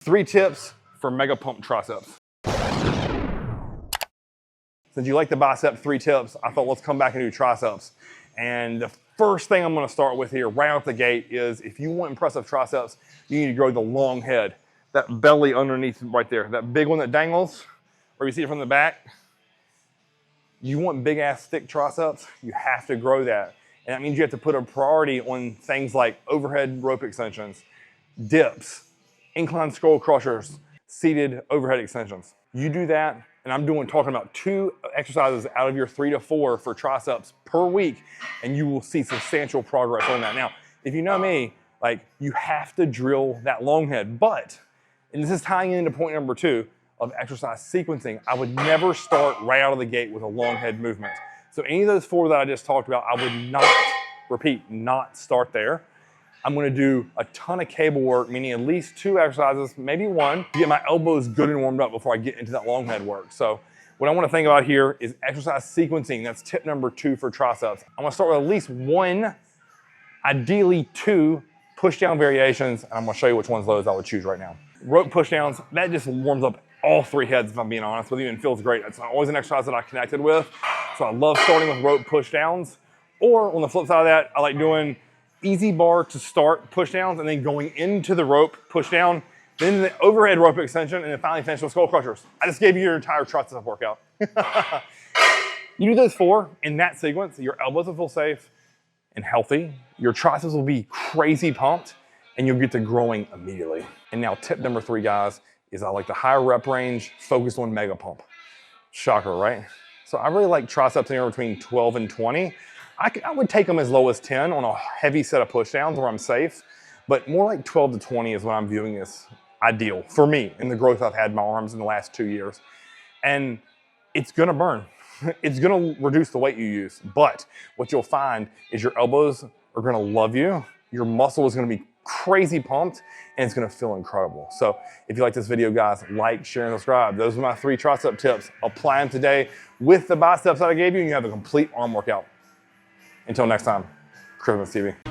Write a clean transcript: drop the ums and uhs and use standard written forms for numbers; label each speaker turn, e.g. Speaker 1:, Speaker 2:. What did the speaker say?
Speaker 1: 3 tips for mega pump triceps. Since you like the bicep 3 tips, I thought let's come back and do triceps. And the first thing I'm gonna start with here right out the gate is if you want impressive triceps, you need to grow the long head. That belly underneath right there, that big one that dangles, or you see it from the back. You want big ass thick triceps, you have to grow that. And that means you have to put a priority on things like overhead rope extensions, dips, incline skull crushers, seated overhead extensions. You do that, and I'm talking about 2 exercises out of your 3 to 4 for triceps per week, and you will see substantial progress on that. Now, if you know me, like, you have to drill that long head, but, and this is tying into point number 2 of exercise sequencing, I would never start right out of the gate with a long head movement. So any of those 4 that I just talked about, I would not, repeat, not start there. I'm gonna do a ton of cable work, meaning at least 2 exercises, maybe 1, to get my elbows good and warmed up before I get into that long head work. So what I wanna think about here is exercise sequencing. That's tip number 2 for triceps. I'm gonna start with at least 1, ideally 2 push down variations, and I'm gonna show you which ones of those I would choose right now. Rope push downs, that just warms up all 3 heads, if I'm being honest with you, and feels great. It's always an exercise that I connected with. So I love starting with rope push downs. Or on the flip side of that, I like doing easy bar to start push downs and then going into the rope push down, then the overhead rope extension, and then finally finish with skull crushers. I just gave you your entire tricep workout. You do those 4 in that sequence, your elbows will feel safe and healthy, your triceps will be crazy pumped, and you'll get to growing immediately. And now tip number 3, guys, is I like the higher rep range focused on mega pump. Shocker, right? So I really like triceps anywhere between 12 and 20. I would take them as low as 10 on a heavy set of push downs where I'm safe, but more like 12 to 20 is what I'm viewing as ideal for me in the growth I've had in my arms in the last 2 years. And it's gonna burn. It's gonna reduce the weight you use, but what you'll find is your elbows are gonna love you, your muscle is gonna be crazy pumped, and it's gonna feel incredible. So if you like this video, guys, like, share, and subscribe. Those are my 3 tricep tips. Apply them today with the biceps that I gave you, and you have a complete arm workout. Until next time, Triceps TV.